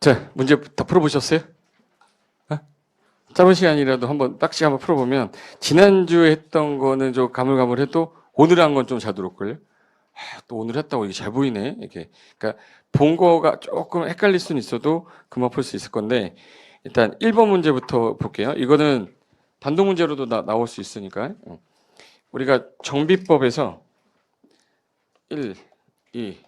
자, 문제 다 풀어보셨어요? 어? 짧은 시간이라도 한번 딱씩 한번 풀어보면 지난주에 했던 거는 좀 가물가물해도 오늘 한 건 좀 잘 들어올걸요? 또 오늘 했다고 이게 잘 보이네. 이렇게. 그러니까 본 거가 조금 헷갈릴 수는 있어도 금방 풀 수 있을 건데 일단 1번 문제부터 볼게요. 이거는 단독 문제로도 나올 수 있으니까. 우리가 정비법에서 1, 2,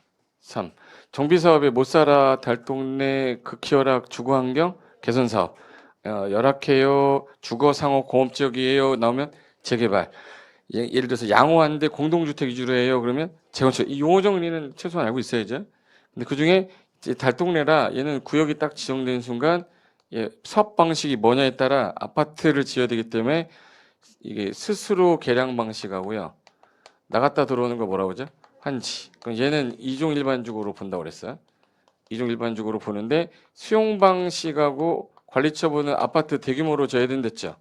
3 정비사업의 못살아 달동네 극희열악 주거환경 개선사업 열악해요 주거상호 공업지역이에요 나오면 재개발 예를 들어서 양호한데 공동주택 위주로 해요 그러면 재건축 이 용어 정리는 최소한 알고 있어야죠. 근데 그중에 이제 달동네라 얘는 구역이 딱 지정된 순간 사업 방식이 뭐냐에 따라 아파트를 지어야 되기 때문에 이게 스스로 계량 방식하고요. 나갔다 들어오는 거 뭐라고 하죠? 한지. 그럼 얘는 이종 일반적으로 본다고 그랬어요. 이종 일반적으로 보는데 수용 방식하고 관리 처분은 아파트 대규모로 져야 된댔죠.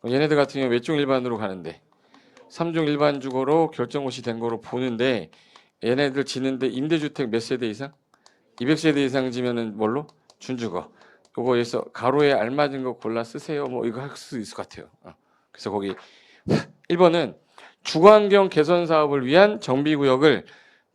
그럼 얘네들 같은 경우 몇 종 일반으로 가는데 3종 일반주거로 결정고시 된 거로 보는데 얘네들 지는데 임대주택 몇 세대 이상? 200세대 이상 지면은 뭘로? 준주거. 요거에서 가로에 알맞은 거 골라 쓰세요. 뭐 이거 할 수 있을 것 같아요. 그래서 거기 1번은 주거환경 개선 사업을 위한 정비구역을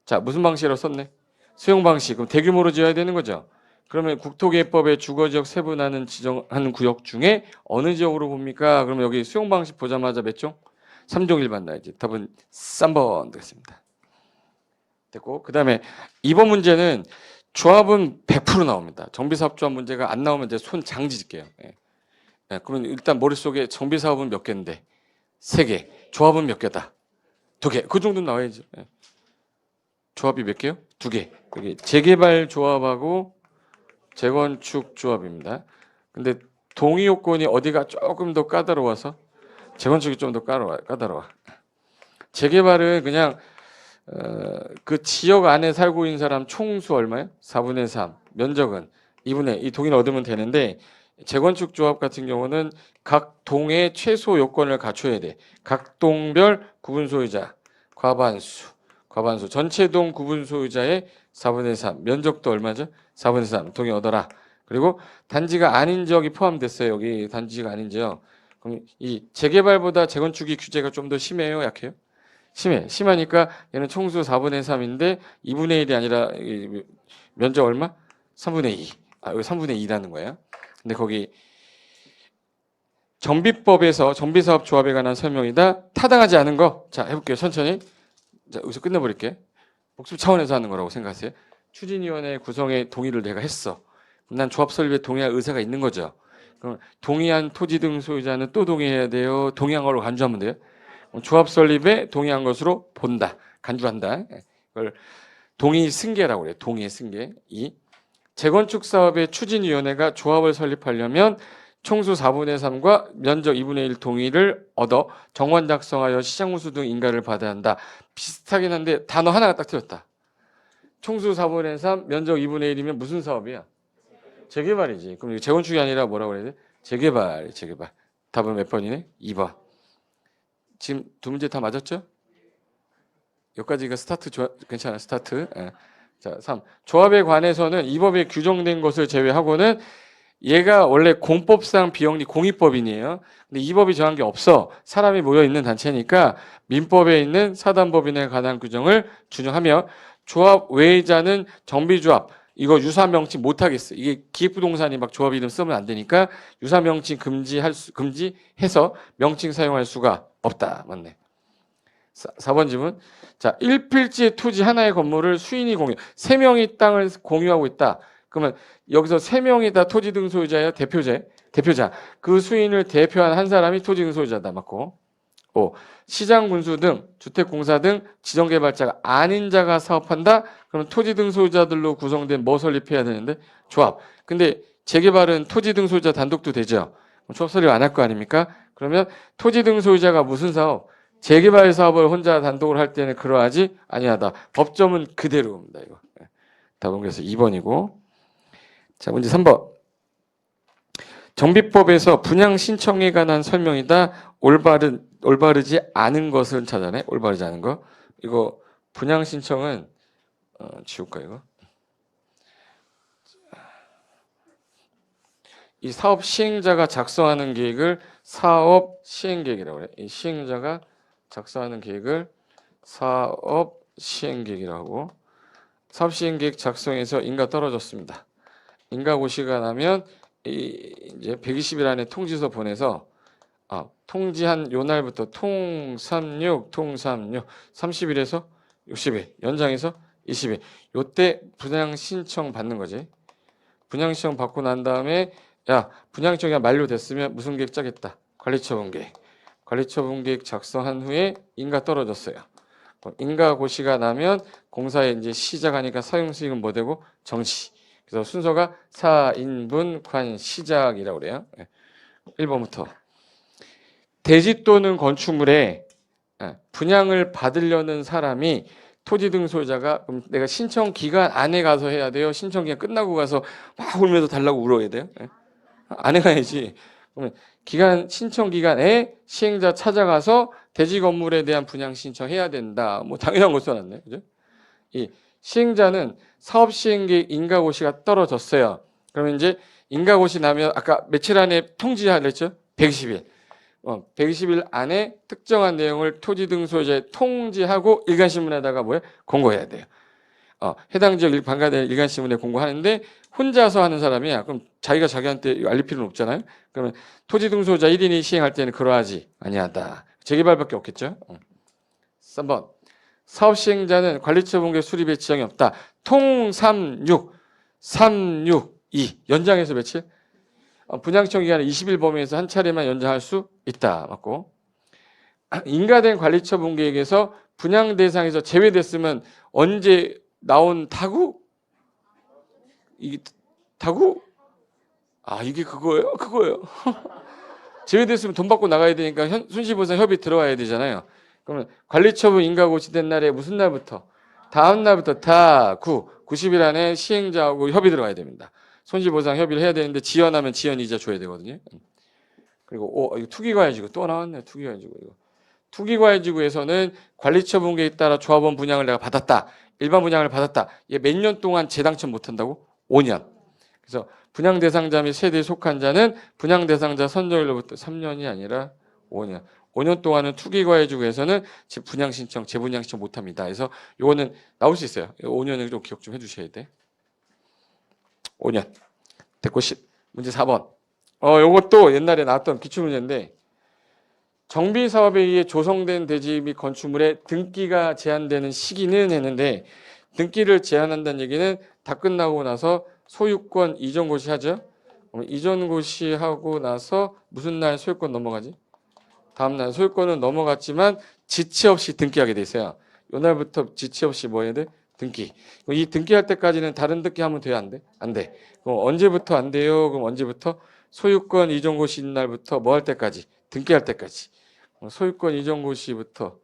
자 무슨 방식으로 썼네? 수용 방식. 그럼 대규모로 지어야 되는 거죠. 그러면 국토개법의 주거지역 세분화는 지정하는 구역 중에 어느 지역으로 봅니까? 그러면 여기 수용 방식 보자마자 몇 종? 3종 일반 나야지. 답은 3번 되겠습니다. 됐고 그 다음에 2번 문제는 조합은 100% 나옵니다. 정비사업 조합 문제가 안 나오면 이제 손 장지질게요. 그러면 일단 머릿속에 정비사업은 몇 개인데 3개. 조합은 몇 개다? 2개. 그 정도 나와야죠. 조합이 몇 개요? 2개. 여기 재개발 조합하고 재건축 조합입니다. 근데 동의 요건이 어디가 조금 더 까다로워서 재건축이 좀 더 까다로워. 재개발은 그냥 그 지역 안에 살고 있는 사람 총수 얼마예요? 4분의 3. 면적은 2분의 이 동의를 얻으면 되는데 재건축 조합 같은 경우는 각 동의 최소 요건을 갖춰야 돼. 각 동별 구분 소유자 과반수 전체 동 구분 소유자의 4분의 3 면적도 얼마죠? 4분의 3 동의 얻어라. 그리고 단지가 아닌 지역이 포함됐어요. 여기 단지가 아닌 지역. 그럼 이 재개발보다 재건축이 규제가 좀 더 심해요? 약해요? 심하니까 얘는 총수 4분의 3인데 2분의 1이 아니라 면적 얼마? 3분의 2. 여기 3분의 2라는 거예요. 근데 거기 정비법에서 정비사업 조합에 관한 설명이다. 타당하지 않은 거. 자, 해볼게요. 천천히. 자, 여기서 끝내버릴게. 복습 차원에서 하는 거라고 생각하세요. 추진위원회 구성에 동의를 내가 했어. 난 조합 설립에 동의할 의사가 있는 거죠. 그럼 동의한 토지 등 소유자는 또 동의해야 돼요. 동의한 걸로 간주하면 돼요. 조합 설립에 동의한 것으로 본다. 간주한다. 그걸 동의 승계라고 그래요. 동의 승계. 2. 재건축 사업의 추진위원회가 조합을 설립하려면 총수 4분의 3과 면적 2분의 1 동의를 얻어 정원 작성하여 시장무수 등 인가를 받아야 한다. 비슷하긴 한데 단어 하나가 딱 틀렸다. 총수 4분의 3, 면적 2분의 1이면 무슨 사업이야? 재개발이지. 그럼 재건축이 아니라 뭐라고 그래야 돼? 재개발. 답은 몇 번이네? 2번. 지금 두 문제 다 맞았죠? 여기까지가 스타트 괜찮아. 스타트. 자, 3. 조합에 관해서는 이 법에 규정된 것을 제외하고는 얘가 원래 공법상 비영리 공익법인이에요. 근데 이 법이 정한 게 없어. 사람이 모여 있는 단체니까 민법에 있는 사단법인에 관한 규정을 준용하며 조합 외자는 정비조합 이거 유사 명칭 못 하겠어. 이게 기획부동산이 막 조합 이름 쓰면 안 되니까 유사 명칭 금지해서 명칭 사용할 수가 없다. 맞네. 4번 질문. 자, 1필지 토지 하나의 건물을 수인이 공유. 3명이 땅을 공유하고 있다. 그러면 여기서 3명이 다 토지 등 소유자예요. 대표자. 그 수인을 대표한 한 사람이 토지 등 소유자다. 맞고. 5. 시장 군수 등 주택공사 등 지정개발자가 아닌 자가 사업한다. 그러면 토지 등 소유자들로 구성된 뭐 설립해야 되는데? 조합. 근데 재개발은 토지 등 소유자 단독도 되죠. 조합 설립 안 할 거 아닙니까? 그러면 토지 등 소유자가 무슨 사업? 재개발 사업을 혼자 단독으로 할 때는 그러하지 아니하다. 법점은 그대로입니다. 이거. 답은 그래서 2번이고. 자, 문제 3번. 정비법에서 분양 신청에 관한 설명이다. 올바르지 않은 것을 찾아내. 올바르지 않은 거. 이거 분양 신청은 지울까 이거? 이 사업 시행자가 작성하는 계획을 사업 시행계획이라고 해요. 이 시행자가 작성하는 계획을 사업 시행계획이라고 하고 사업 시행계획 작성에서 인가 떨어졌습니다. 인가 고시가 나면 이제 120일 안에 통지서 보내서 통지한 요 날부터 통36 30일에서 60일 연장해서 20일 요때 분양 신청 받는 거지. 분양 신청 받고 난 다음에 야 분양 신청이 만료됐으면 무슨 계획 짜겠다. 관리처분 계획. 관리처분 계획 작성한 후에 인가 떨어졌어요. 인가 고시가 나면 공사에 이제 시작하니까 사용수익은 뭐 되고 정시. 그래서 순서가 4인분 관 시작이라고 그래요. 1번부터 대지 또는 건축물에 분양을 받으려는 사람이 토지 등 소유자가 그럼 내가 신청 기간 안에 가서 해야 돼요. 신청 기간 끝나고 가서 막 울면서 달라고 울어야 돼요. 안 해가야지. 그러면 신청 기간에 시행자 찾아가서 대지 건물에 대한 분양 신청해야 된다. 뭐 당연한 거 써놨네, 그죠? 이 시행자는 사업 시행계획 인가 고시가 떨어졌어요. 그러면 이제 인가 고시 나면 아까 며칠 안에 통지하려 했죠? 120일. 120일 안에 특정한 내용을 토지 등 소유자에 통지하고 일간신문에다가 뭐야? 공고해야 돼요. 해당 지역 반가된 일간신문에 공고하는데 혼자서 하는 사람이야. 그럼 자기가 자기한테 알릴 필요는 없잖아요. 그러면 토지 등 소유자 1인이 시행할 때는 그러하지 아니하다. 재개발밖에 없겠죠. 3번 사업 시행자는 관리처분계 수립의 지장이 없다. 통 362 연장해서 며칠? 분양청 기간을 20일 범위에서 한 차례만 연장할 수 있다. 맞고 인가된 관리처분 계획에서 분양 대상에서 제외됐으면 언제 나온다고? 이게 다고? 이게 그거예요? 그거예요. 제외됐으면 돈 받고 나가야 되니까 손실보상 협의 들어와야 되잖아요. 그러면 관리처분 인가 고시된 날에 무슨 날부터? 다음 날부터 다 90일 안에 시행자하고 협의 들어가야 됩니다. 손실보상 협의를 해야 되는데 지연하면 지연이자 줘야 되거든요. 그리고 이거 투기과열지구 또 나왔네. 투기과열지구 이거. 투기과열지구에서는 관리처분 계획에 따라 조합원 분양을 내가 받았다. 일반 분양을 받았다. 얘 몇 년 동안 재당첨 못한다고? 5년. 그래서 분양 대상자 및 세대에 속한 자는 분양 대상자 선정일로부터 3년이 아니라 5년. 5년 동안은 투기과열지구에서는 분양 신청, 재분양 신청 못합니다. 그래서 요거는 나올 수 있어요. 5년을 좀 기억 좀 해주셔야 돼. 5년. 됐고 문제 4번. 요것도 옛날에 나왔던 기출문제인데 정비 사업에 의해 조성된 대지 및 건축물의 등기가 제한되는 시기는 했는데 등기를 제한한다는 얘기는 다 끝나고 나서 소유권 이전 고시 하죠. 이전 고시하고 나서 무슨 날 소유권 넘어가지? 다음 날 소유권은 넘어갔지만 지체 없이 등기하게 돼 있어요. 요 날부터 지체 없이 뭐 해야 돼? 등기. 이 등기할 때까지는 다른 등기 하면 돼요? 안 돼? 안 돼. 그럼 언제부터 안 돼요? 그럼 언제부터? 소유권 이전 고시 있는 날부터 뭐 할 때까지? 등기할 때까지. 소유권 이전 고시부터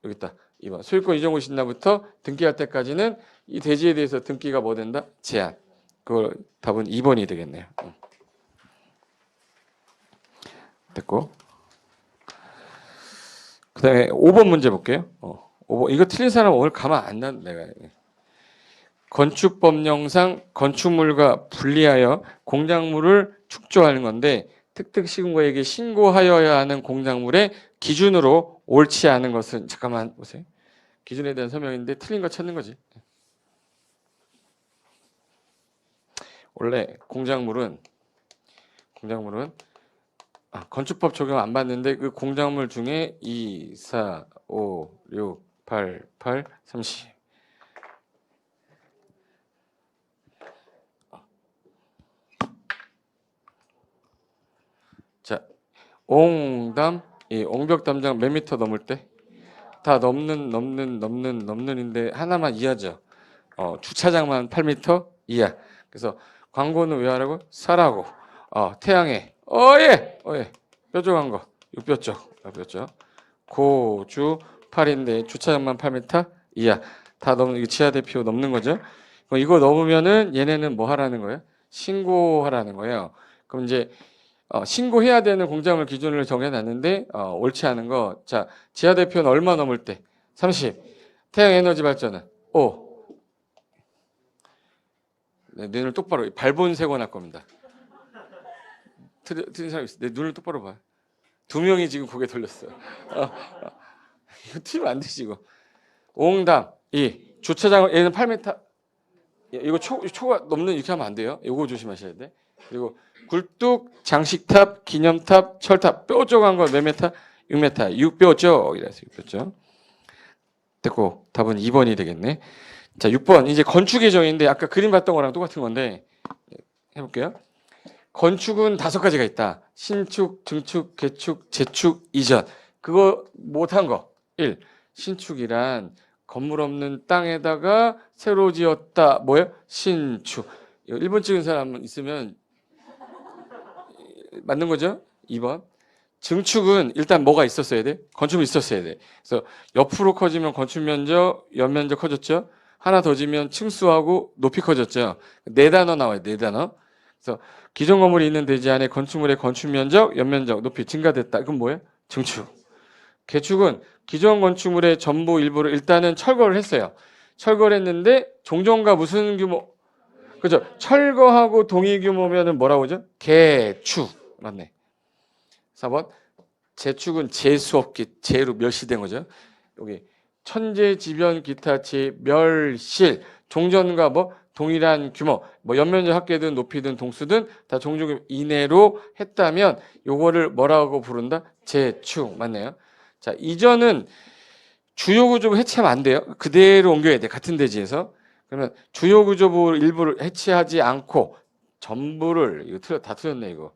여기 있다. 2번. 소유권 이전 고시 있는 날부터 등기할 때까지는 이 대지에 대해서 등기가 뭐 된다? 제한. 그걸 답은 2번이 되겠네요. 됐고. 그 다음에 5번 문제 볼게요. 5번. 이거 틀린 사람 오늘 가만 안 난 내가. 건축법령상 건축물과 분리하여 공작물을 축조하는 건데 특특시군구에게 신고하여야 하는 공작물의 기준으로 옳지 않은 것은 잠깐만 보세요. 기준에 대한 설명인데 틀린 거 찾는 거지. 원래 공작물은 건축법 적용 안 받는데 그 공작물 중에 2, 4, 5, 6, 8, 8, 30 자, 옹담, 이 옹벽 담장 몇 미터 넘을 때? 다 넘는인데 하나만 이하죠. 주차장만 8미터 이하. 그래서 광고는 왜 하라고? 사라고. 태양에. 예. 뾰족한 거. 6뼈쪽. 고주 8인데 주차장만 8m 이하. 다 넘는 이거 지하 대표 넘는 거죠. 그럼 이거 넘으면은 얘네는 뭐 하라는 거예요? 신고하라는 거예요. 그럼 이제 신고해야 되는 공작물 기준을 정해놨는데 옳지 않은 거. 자, 지하 대표는 얼마 넘을 때? 30. 태양에너지 발전은 5. 네, 눈을 똑바로 발본 세고 날 겁니다. 틀린 사람 있어. 내 눈을 똑바로 봐. 두 명이 지금 고개 돌렸어. 이거 틀리면 안 되지 이거. 오응답 2. 주차장을 얘는 8m. 이거 초가 넘는 이렇게 하면 안 돼요. 이거 조심하셔야 돼. 그리고 굴뚝, 장식탑, 기념탑, 철탑, 뾰족한 거 몇 메타? 6m. 6뼈죠. 이래서 6뼈죠. 됐고 답은 2번이 되겠네. 자, 6번 이제 건축 예정인데 아까 그림 봤던 거랑 똑같은 건데 해볼게요. 건축은 5가지가 있다. 신축, 증축, 개축, 재축, 이전. 그거 못한 거. 1. 신축이란 건물 없는 땅에다가 새로 지었다. 뭐예요? 신축. 1번 찍은 사람 있으면 맞는 거죠? 2번. 증축은 일단 뭐가 있었어야 돼? 건축이 있었어야 돼. 그래서 옆으로 커지면 건축 면적, 연면적 커졌죠? 하나 더 지면 층수하고 높이 커졌죠? 4단어 나와요. 4단어. 그래서 기존 건물이 있는 대지 안에 건축물의 건축 면적, 연면적, 높이 증가됐다. 이건 뭐예요? 증축. 개축은 기존 건축물의 전부 일부를 일단은 철거를 했어요. 철거를 했는데 종전과 무슨 규모? 그죠? 철거하고 동일 규모면은 뭐라고 하죠? 개축. 맞네. 4번. 재축은 재수 없기, 재로 멸시된 거죠. 여기 천재지변 기타 재멸실. 종전과 뭐 동일한 규모, 뭐 연면적 합계든 높이든 동수든 다 종전 이내로 했다면 요거를 뭐라고 부른다? 재축. 맞네요. 자, 이전은 주요 구조부 해체하면 안 돼요. 그대로 옮겨야 돼. 같은 대지에서. 그러면 주요 구조부 일부를 해체하지 않고 전부를 이거 다 틀렸네 이거.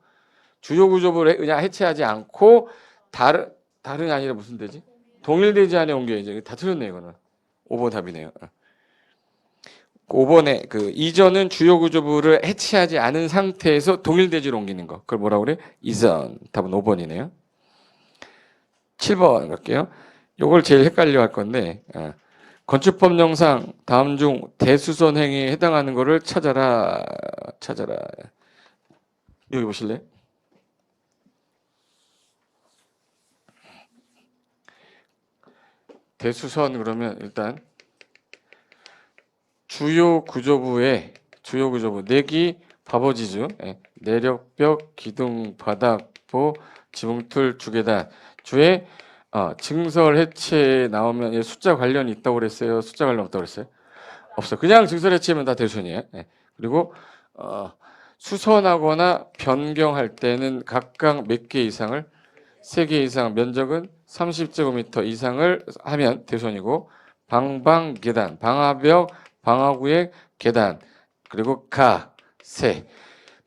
주요 구조부를 그냥 해체하지 않고 다른 아니라 무슨 대지? 동일 대지 안에 옮겨야죠. 다 틀렸네 이거는. 5번 답이네요. 5번에 그 이전은 주요 구조부를 해체하지 않은 상태에서 동일 대지로 옮기는 거. 그걸 뭐라고 그래? 이전. 답은 5번이네요. 7번 갈게요. 요걸 제일 헷갈려 할 건데 건축법령상 다음 중 대수선 행위에 해당하는 거를 찾아라. 여기 보실래요? 대수선 그러면 일단 주요 구조부 내기 바버지주 내력벽 기둥 바닥보 지붕틀 주계단 주에 증설 해체 나오면 숫자 관련이 있다고 그랬어요. 숫자 관련 없다고 그랬어요? 없어. 그냥 증설 해체면 다 대수선이에요. 그리고 수선하거나 변경할 때는 각각 몇 개 이상을 3개 이상 면적은 30제곱미터 이상을 하면 대수선이고 방방계단, 방화벽, 방화구역, 계단 그리고 세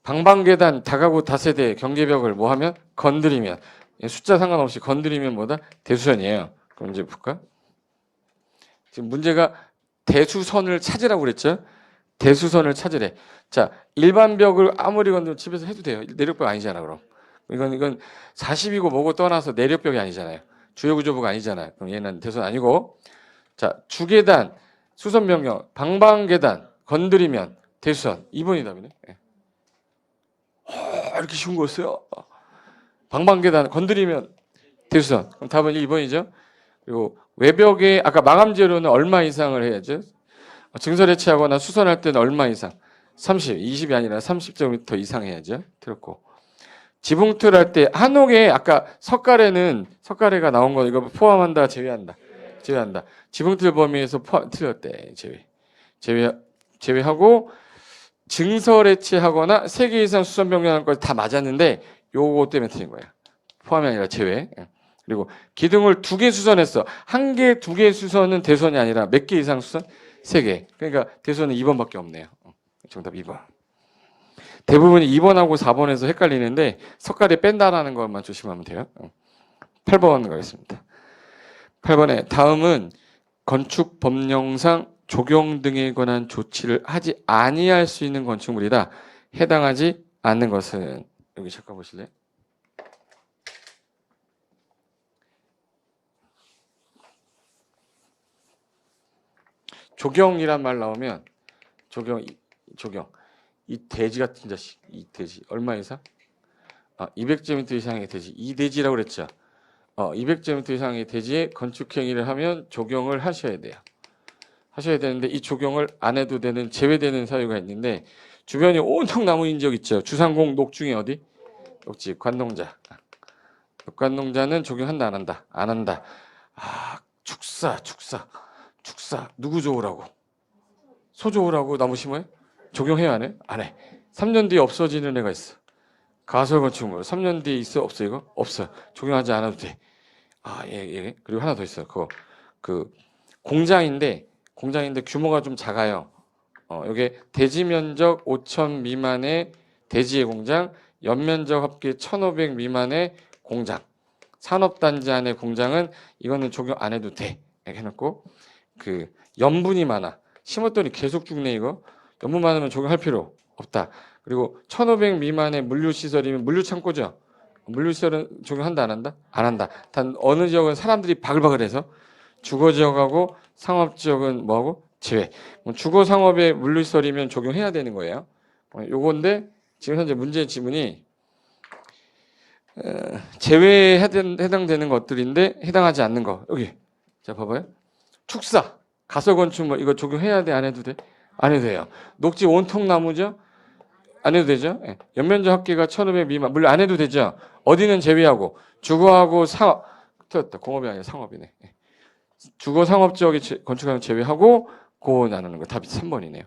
방방계단, 다가구 다세대 경계벽을 뭐 하면 건드리면 숫자 상관없이 건드리면 뭐다? 대수선이에요. 그럼 이제 볼까? 지금 문제가 대수선을 찾으라고 그랬죠? 대수선을 찾으래. 자, 일반 벽을 아무리 건드리면 집에서 해도 돼요. 내력벽 아니잖아, 그럼. 이건 40이고 뭐고 떠나서 내력벽이 아니잖아요. 주요구조부가 아니잖아요. 그럼 얘는 대수선 아니고. 자, 주계단, 수선 변경, 방방계단 건드리면 대수선. 2번이 답이네. 이렇게 쉬운 거였어요. 방방계단 건드리면 대수선. 그럼 답은 2번이죠. 그리고 외벽에 아까 마감 재료는 얼마 이상을 해야죠? 증설 해체하거나 수선할 때는 얼마 이상? 30, 20이 아니라 30제곱미터 이상 해야죠. 틀렸고. 지붕틀 할 때 한옥에 아까 석가래가 나온 거 이거 포함한다, 제외한다. 지붕틀 범위에서 틀렸대. 제외하고 증설 해체하거나 3개 이상 수선 변경하는 거 다 맞았는데 요거 때문에 틀린 거야. 포함이 아니라 제외. 그리고 기둥을 2개 수선했어. 1개, 2개 수선은 대선이 아니라 몇 개 이상 수선? 3개. 그러니까 대선은 2번밖에 없네요. 정답 2번. 대부분이 2번하고 4번에서 헷갈리는데 석가래 뺀다라는 것만 조심하면 돼요. 8번 가겠습니다. 8번에 다음은 건축법령상 조경 등에 관한 조치를 하지 아니할 수 있는 건축물이다. 해당하지 않는 것은 여기 잠깐 보실래요? 조경이란 말 나오면 조경 이 돼지 같은 자식 이 돼지 얼마 이상? 200제곱미터 이상의 돼지 이 돼지라고 그랬죠. 200제곱미터 이상의 돼지에 건축 행위를 하면 조경을 하셔야 돼요. 하셔야 되는데 이 조경을 안 해도 되는 제외되는 사유가 있는데 주변이 온통 나무인 지역 있죠. 주상공 녹중에 어디? 녹지 관농자. 관농자는 적용한다 안 한다? 안 한다. 아, 축사. 누구 좋으라고? 소 좋으라고 나무 심어요? 적용해야 안 해? 안 해. 3년 뒤에 없어지는 애가 있어. 가설 건축물. 3년 뒤에 있어? 없어 이거? 없어. 적용하지 않아도 돼. 아, 예. 그리고 하나 더 있어요. 그 공장인데 규모가 좀 작아요. 이게 대지 면적 5천 미만의 대지의 공장, 연면적 합계 1,500 미만의 공장, 산업단지 안의 공장은 이거는 적용 안 해도 돼. 이렇게 해놓고 그 염분이 많아. 심었더니 계속 죽네 이거. 염분 많으면 적용할 필요 없다. 그리고 1,500 미만의 물류시설이면 물류창고죠. 물류시설은 적용한다 안 한다? 안 한다. 단 어느 지역은 사람들이 바글바글해서 주거지역하고 상업지역은 뭐하고? 제외. 주거 상업의 물류시설이면 적용해야 되는 거예요. 요건데 지금 현재 문제 지문이 제외에 해당되는 것들인데 해당하지 않는 거 여기 자 봐봐요. 축사, 가설건축물 이거 적용해야 돼 안 해도 돼? 안 해도 돼요. 녹지 온통나무죠? 안 해도 되죠? 예. 연면적 합계가 1,500 미만 물론 안 해도 되죠? 어디는 제외하고 주거하고 상업 틀렸다. 공업이 아니라 상업이네. 예. 주거 상업 지역에 건축하는 제외하고 고 나누는 거 답이 3번이네요.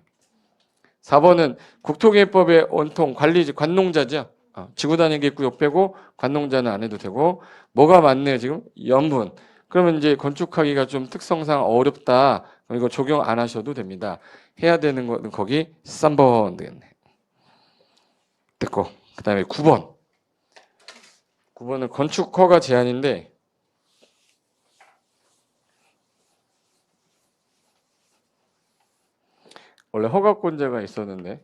4번은 국토개발법의 온통 관리 관농자죠. 지구단위 구역 빼고 관농자는 안 해도 되고 뭐가 많네요 지금 염분. 그러면 이제 건축하기가 좀 특성상 어렵다. 그럼 이거 적용 안 하셔도 됩니다. 해야 되는 거는 거기 3번 되겠네. 됐고 그다음에 9번. 9번은 건축 허가 제한인데 원래 허가권자가 있었는데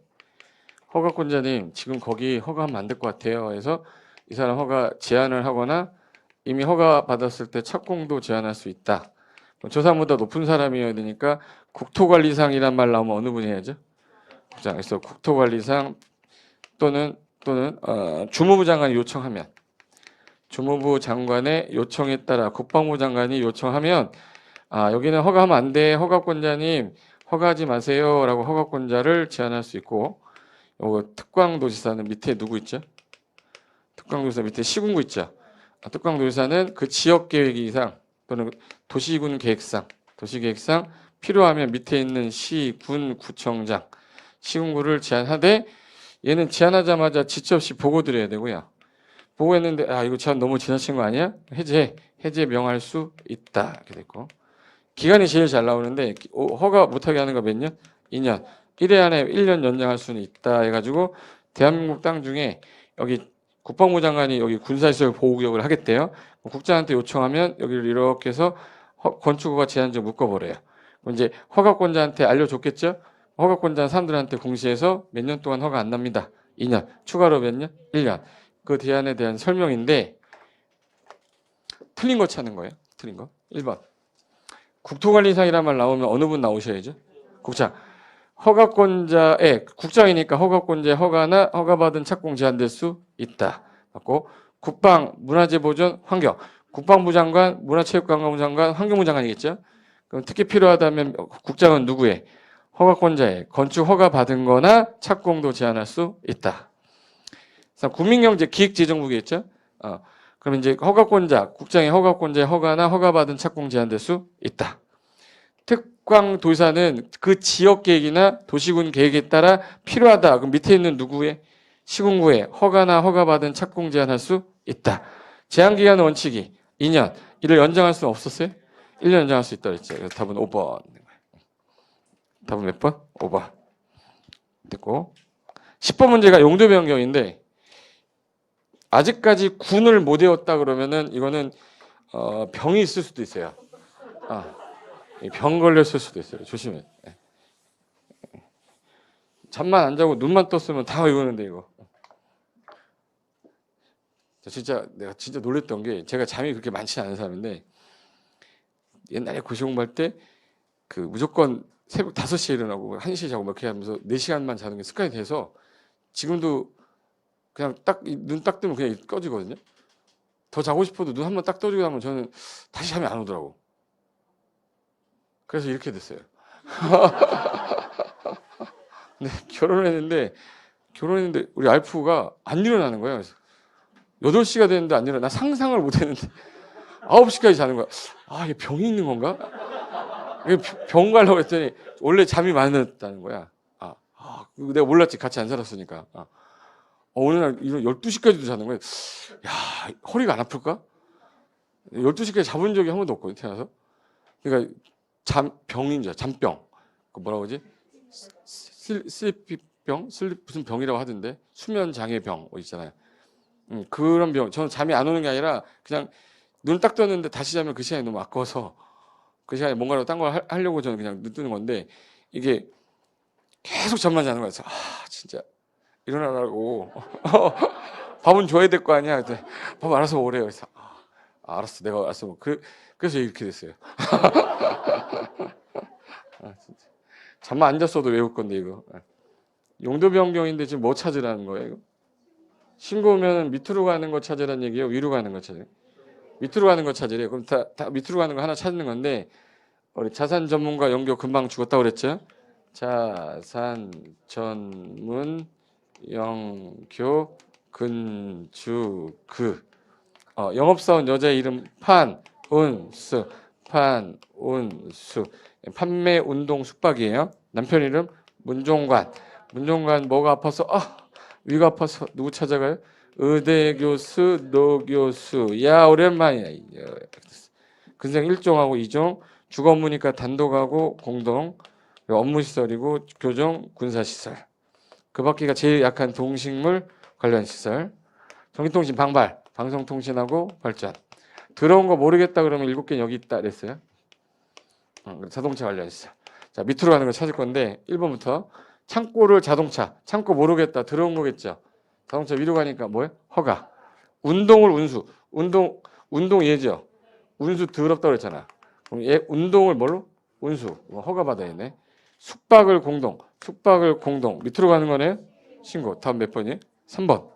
허가권자님 지금 거기 허가하면 안 될 것 같아요. 해서 이 사람 허가 제한을 하거나 이미 허가 받았을 때 착공도 제한할 수 있다. 저 사람보다 높은 사람이어야 되니까 국토관리상이란 말 나오면 어느 분이 해야죠? 그래서 국토관리상 또는 주무부 장관이 요청하면 주무부 장관의 요청에 따라 국방부 장관이 요청하면 여기는 허가하면 안 돼. 허가권자님 허가하지 마세요라고 허가권자를 제한할 수 있고 요거 특광도지사는 밑에 누구 있죠? 특광도지사 밑에 시군구 있죠? 특광도지사는 그 지역계획 이상 또는 도시군 계획상 도시계획상 필요하면 밑에 있는 시, 군, 구청장, 시군구를 제한하되 얘는 제한하자마자 지체 없이 보고 드려야 되고요. 보고했는데 이거 제한 너무 지나친 거 아니야? 해제 명할 수 있다. 이렇게 됐고 기간이 제일 잘 나오는데 허가 못하게 하는 거 몇 년? 2년. 1회 안에 1년 연장할 수는 있다 해가지고 대한민국 땅 중에 여기 국방부 장관이 여기 군사시설 보호구역을 하겠대요. 국장한테 요청하면 여기를 이렇게 해서 건축허가 제한적 묶어버려요. 이제 허가권자한테 알려줬겠죠? 허가권자 사람들한테 공시해서 몇 년 동안 허가 안 납니다. 2년. 추가로 몇 년? 1년. 그 대안에 대한 설명인데 틀린 거 찾는 거예요. 틀린 거. 1번. 국토관리상이란 말 나오면 어느 분 나오셔야죠? 국장. 허가권자의 국장이니까 허가권자의 허가나 허가받은 착공 제한될 수 있다. 맞고 국방, 문화재 보존, 환경. 국방부 장관, 문화체육관광부 장관, 환경부 장관이겠죠? 그럼 특히 필요하다면 국장은 누구의? 허가권자의 건축 허가 받은 거나 착공도 제한할 수 있다. 국민경제 기획재정부겠죠? 그럼 이제 허가권자, 국장의 허가권자의 허가나 허가받은 착공 제한될 수 있다. 특광도지사는 그 지역 계획이나 도시군 계획에 따라 필요하다. 그럼 밑에 있는 누구의? 시군구의 허가나 허가받은 착공 제한할 수 있다. 제한기간 원칙이 2년. 이를 연장할 수는 없었어요? 1년 연장할 수 있다 그랬죠. 그래서 답은 5번. 답은 몇 번? 5번. 됐고 10번 문제가 용도 변경인데 아직까지 군을 못 외웠다 그러면은 이거는 병이 있을 수도 있어요. 병 걸렸을 수도 있어요. 조심해. 잠만 안 자고 눈만 떴으면 다 외우는데 이거. 내가 진짜 놀랬던 게 제가 잠이 그렇게 많지 않은 사람인데 옛날에 고시 공부할 때 그 무조건 새벽 5시에 일어나고 1시에 자고 막 이렇게 하면서 4시간만 자는 게 습관이 돼서 지금도 그냥 딱 눈 딱 뜨면 그냥 꺼지거든요. 더 자고 싶어도 눈 한번 딱 떠주고 나면 저는 다시 잠이 안 오더라고. 그래서 이렇게 됐어요. 네, 결혼했는데 우리 알프가 안 일어나는 거예요. 그래서 8시가 됐는데 안 일어나. 나 상상을 못 했는데 9시까지 자는 거야. 아, 이게 병이 있는 건가? 이게 병 가려고 했더니 원래 잠이 많이 늦었다는 거야. 내가 몰랐지. 같이 안 살았으니까. 어느 날 12시까지도 자는 거야. 야, 허리가 안 아플까? 12시까지 자본 적이 한 번도 없거든, 태어나서. 그러니까 병인 줄 알아. 잠병. 그 뭐라고 하지? 슬리피병? 무슨 병이라고 하던데. 수면 장애 병 있잖아요. 그런 병. 저는 잠이 안 오는 게 아니라 그냥 눈 딱 떴는데 다시 자면 그 시간이 너무 아까워서 그 시간에 뭔가로 딴 걸 하려고 저는 그냥 눈 뜨는 건데 이게 계속 잠만 자는 거였어. 진짜 일어나라고. 밥은 줘야 될 거 아니야. 밥 알아서 오래요. 그래서 알았어. 내가 알았어. 그래서 이렇게 됐어요. 진짜. 잠만 안 잤어도 외울 건데 이거. 용도 변경인데 지금 뭐 찾으라는 거예요? 이거? 신고 오면 밑으로 가는 거 찾으라는 얘기예요? 위로 가는 거 찾으래요? 밑으로 가는 거 찾으래요. 그럼 다 밑으로 가는 거 하나 찾는 건데 우리 자산 전문가 연교 금방 죽었다고 그랬죠? 자산 전문 영교 근주그 영업사원 여자 이름 판운수 판매 운동 숙박이에요. 남편 이름 문종관 뭐가 아파서 위가 아파서 누구 찾아가요? 의대 교수 노 교수 야 오랜만이야. 근생 1종하고 2종 주거업무니까 단독하고 공동 업무시설이고 교정 군사시설 그 밖에가 제일 약한 동식물 관련 시설 전기통신 방발 방송통신하고 발전 들어온 거 모르겠다 그러면 7개 여기 있다 그랬어요. 자동차 관련 시설. 자 밑으로 가는 거 찾을 건데 1번부터 창고를 창고 모르겠다 들어온 거겠죠. 자동차 위로 가니까 뭐예요? 허가. 운동을 운동 얘죠. 운수 더럽다고 그랬잖아. 그럼 얘 운동을 뭘로? 운수. 허가 받아야 되네. 숙박을 공동. 밑으로 가는 거네요. 신고. 다음 몇 번이에요? 3번.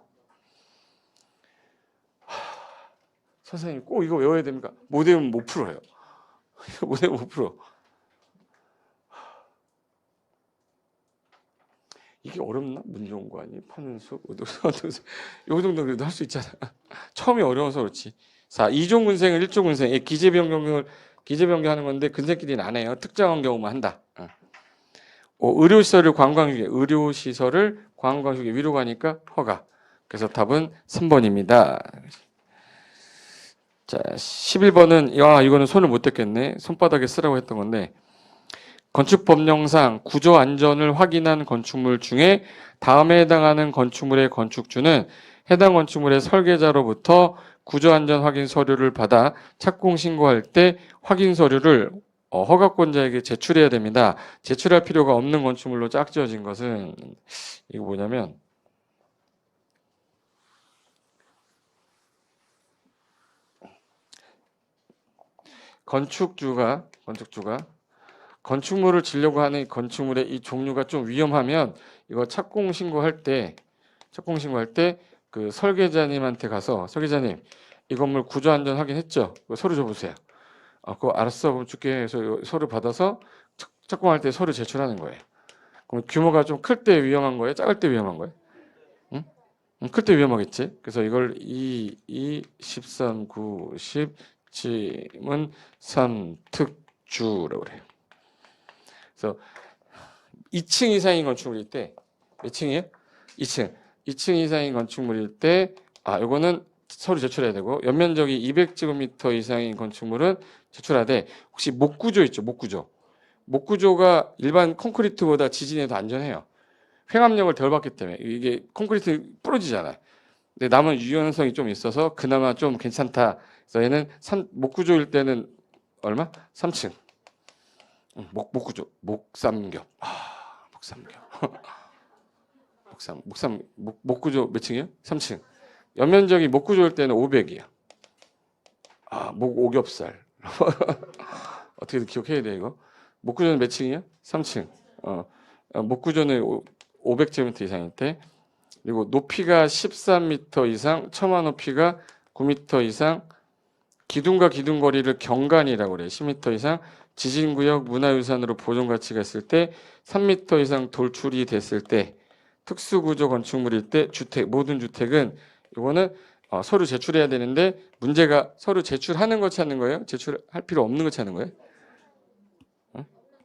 선생님 꼭 이거 외워야 됩니까? 못 외우면 못 풀어요. 못 외우면 못 풀어. 이게 어렵나? 문종관이 판은수, 요 정도 그래도 할 수 있잖아. 처음이 어려워서 그렇지. 자, 2종 근생을 1종 근생. 기재 변경하는 건데 근생끼리는 안 해요. 특정한 경우만 한다. 의료시설을 관광휴게 위로 가니까 허가. 그래서 답은 3번입니다. 자, 11번은 이거는 손을 못 댔겠네. 손바닥에 쓰라고 했던 건데 건축법령상 구조 안전을 확인한 건축물 중에 다음에 해당하는 건축물의 건축주는 해당 건축물의 설계자로부터 구조 안전 확인 서류를 받아 착공 신고할 때 확인 서류를 허가권자에게 제출해야 됩니다. 제출할 필요가 없는 건축물로 짝지어진 것은 이거 뭐냐면 건축주가 건축물을 지려고 하는 건축물의 이 종류가 좀 위험하면 이거 착공 신고할 때 그 설계자님한테 가서 설계자님 이 건물 구조 안전 확인했죠? 서류 줘보세요. 그거 알았어. 그럼 줄게 해서 서류 받아서 착공할 때 서류 제출하는 거예요. 그럼 규모가 좀 클 때 위험한 거예요? 작을 때 위험한 거예요? 응? 클 때 위험하겠지. 그래서 이걸 13, 9, 10 지문 3특주라고 그래요. 그래서 2층 이상인 건축물일 때 몇 층이에요? 2층 이상인 건축물일 때 요거는 서류 제출해야 되고 연면적이 200제곱미터 이상인 건축물은 제출하되 혹시 목구조 있죠? 목구조가 일반 콘크리트보다 지진에도 안전해요. 횡압력을 덜 받기 때문에 이게 콘크리트 부러지잖아요. 근데 남은 유연성이 좀 있어서 그나마 좀 괜찮다. 그래서 얘는 목구조일 때는 얼마? 3층. 목구조, 목삼겹. 목구조 몇 층이요? 3층. 연면적이 목구조일 때는 500이야. 목오겹살. 어떻게든 기억해야 돼 이거. 목구조는 몇 층이야? 3층. 목구조는 500제곱미터 이상일 때. 그리고 높이가 13m 이상, 처마 높이가 9m 이상, 기둥과 기둥 거리를 경관이라고 그래요. 10m 이상. 지진구역 문화유산으로 보존 가치가 있을 때 3m 이상 돌출이 됐을 때 특수구조 건축물일 때 주택 모든 주택은 이거는 서류 제출해야 되는데 문제가 서류 제출하는 거 찾는 거예요? 제출할 필요 없는 거 찾는 거예요?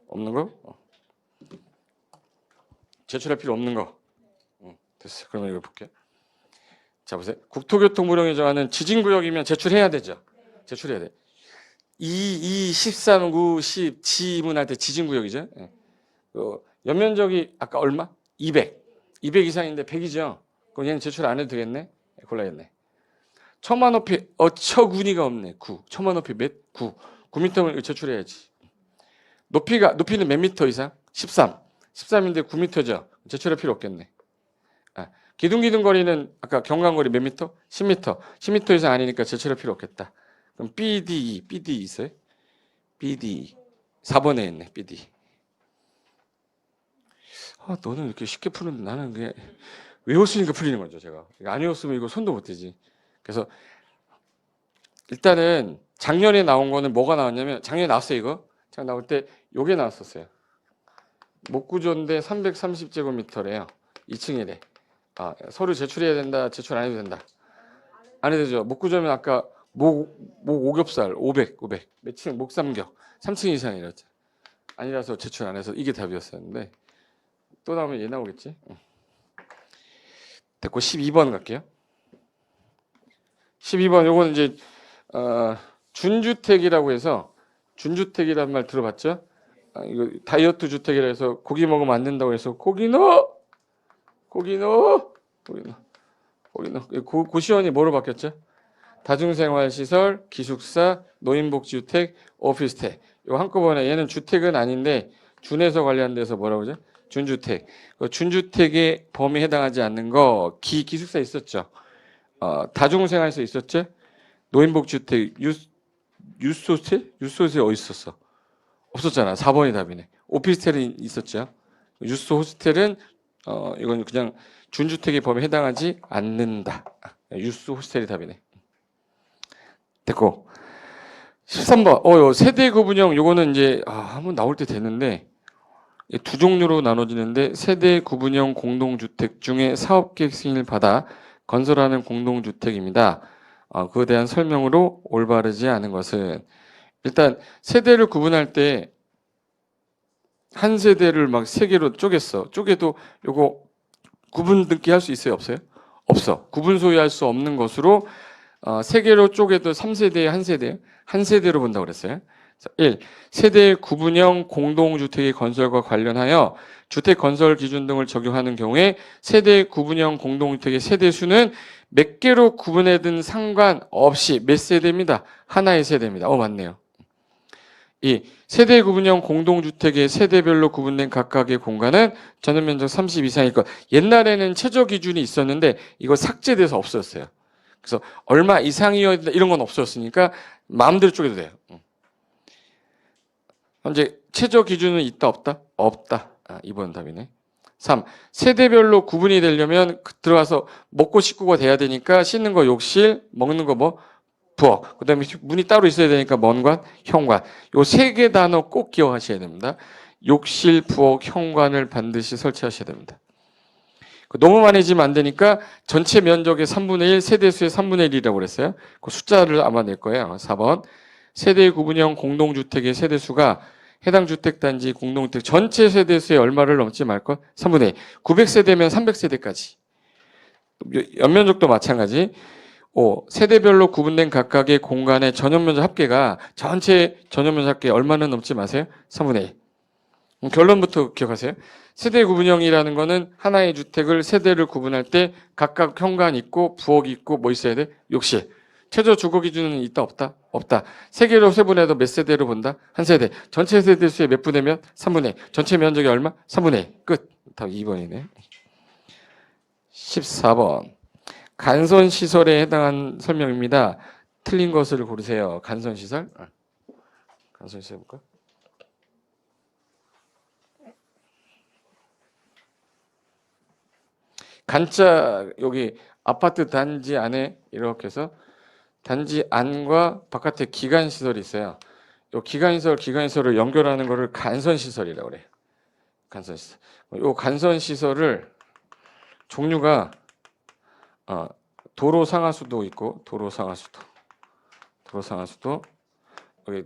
없는 거? 제출할 필요 없는 거. 됐어. 그러면 이거 볼게요. 자 보세요. 국토교통부령에 정하는 지진구역이면 제출해야 되죠. 제출해야 돼. 2, 13, 9, 10 지문할 때 지진구역이죠. 연면적이 아까 얼마? 200. 200 이상인데 100이죠. 그럼 얘는 제출 안 해도 되겠네. 골라야겠네. 처마 높이 어처구니가 없네. 9. 처마 높이 몇? 9. 9m면 제출해야지. 높이는 몇 미터 이상? 13. 13인데 9m죠. 제출할 필요 없겠네. 기둥기둥 거리는 아까 경관거리 몇 미터? 10m. 10m 이상 아니니까 제출할 필요 없겠다. 그럼 BDE 있어요? BDE 4번에 있네. BDE. 너는 이렇게 쉽게 푸는데 나는 그냥 외웠으니까 풀리는 거죠. 제가 안 외웠으면 이거 손도 못 대지. 그래서 일단은 작년에 나온 거는 뭐가 나왔냐면 작년에 나왔어요. 이거 작년 나올 때 요게 나왔었어요. 목구조인데 330제곱미터래요. 2층이래. 서류 제출해야 된다. 제출 안 해도 된다. 안 해도 되죠. 목구조면 아까 목 오겹살 500. 몇 층? 목삼겹 3층 이상이랬죠. 아니라서 제출 안 해서 이게 답이었었는데 또 나오면 얘 나오겠지. 됐고 12번 갈게요. 12번 요거는 이제 준주택이라고 해서 준주택이라는 말 들어봤죠? 이거 다이어트 주택이라 해서 고기 먹으면 안 된다고 해서 고기 넣어. 고시원이 뭐로 바뀌었죠? 다중생활시설, 기숙사, 노인복지주택, 오피스텔. 이거 한꺼번에 얘는 주택은 아닌데 준에서 관련돼서 뭐라고 그러죠? 준주택. 준주택의 범위에 해당하지 않는 거 기숙사 있었죠. 다중생활시설 있었죠. 노인복지주택, 유소세 어디 있었어? 없었잖아. 4번이 답이네. 오피스텔이 있었죠. 유소 호스텔은 이건 그냥 준주택의 범위에 해당하지 않는다. 유소 호스텔이 답이네. 됐고 13번. 요 세대 구분형 요거는 이제 한번 나올 때 되는데 두 종류로 나눠지는데 세대 구분형 공동주택 중에 사업계획 승인을 받아 건설하는 공동주택입니다. 그에 대한 설명으로 올바르지 않은 것은 일단 세대를 구분할 때 한 세대를 막 세 개로 쪼갰어. 쪼개도 요거 구분 등기 할 수 있어요? 없어요? 없어. 구분 소유할 수 없는 것으로 세 개로 쪼개도 3세대에 한 세대로 본다고 그랬어요. 1. 세대 구분형 공동주택의 건설과 관련하여 주택 건설 기준 등을 적용하는 경우에 세대 구분형 공동주택의 세대 수는 몇 개로 구분해든 상관없이 몇 세대입니다. 하나의 세대입니다. 맞네요. 2. 세대 구분형 공동주택의 세대별로 구분된 각각의 공간은 전원면적 30 이상일 것. 옛날에는 최저 기준이 있었는데 이거 삭제돼서 없어졌어요. 그래서 얼마 이상이어야 된다 이런 건 없어졌으니까 마음대로 쪼개도 돼요. 현재 최저 기준은 있다 없다? 없다. 2번 답이네. 3. 세대별로 구분이 되려면 들어가서 먹고 식구가 돼야 되니까 씻는 거 욕실, 먹는 거 뭐? 부엌. 그 다음에 문이 따로 있어야 되니까 먼관, 현관. 요 세 개 단어 꼭 기억하셔야 됩니다. 욕실, 부엌, 현관을 반드시 설치하셔야 됩니다. 너무 많이 지면 안 되니까 전체 면적의 3분의 1, 세대수의 3분의 1이라고 그랬어요. 그 숫자를 아마 낼 거예요. 4번. 세대 구분형 공동주택의 세대수가 해당 주택단지 공동주택 전체 세대수의 얼마를 넘지 말것? 3분의 1. 900세대면 300세대까지. 연면적도 마찬가지. 5. 세대별로 구분된 각각의 공간의 전용면적 합계가 전체 전용면적 합계 얼마는 넘지 마세요? 3분의 1. 결론부터 기억하세요. 세대 구분형이라는 거는 하나의 주택을 세대를 구분할 때 각각 현관 있고 부엌이 있고 뭐 있어야 돼? 욕실. 최저 주거 기준은 있다 없다? 없다. 세 개로 세분해도 몇 세대로 본다? 한 세대. 전체 세대 수의 몇 분의 몇? 3분의 1. 전체 면적이 얼마? 3분의 1. 끝. 답 2번이네. 14번. 간선시설에 해당한 설명입니다. 틀린 것을 고르세요. 간선시설. 간선시설 해볼까? 간자 여기 아파트 단지 안에 이렇게 해서 단지 안과 바깥에 기간시설이 있어요. 요 기간시설을 연결하는 거를 간선시설이라고 그래요. 간선시설. 요 간선시설을 종류가 도로 상하수도 있고 여기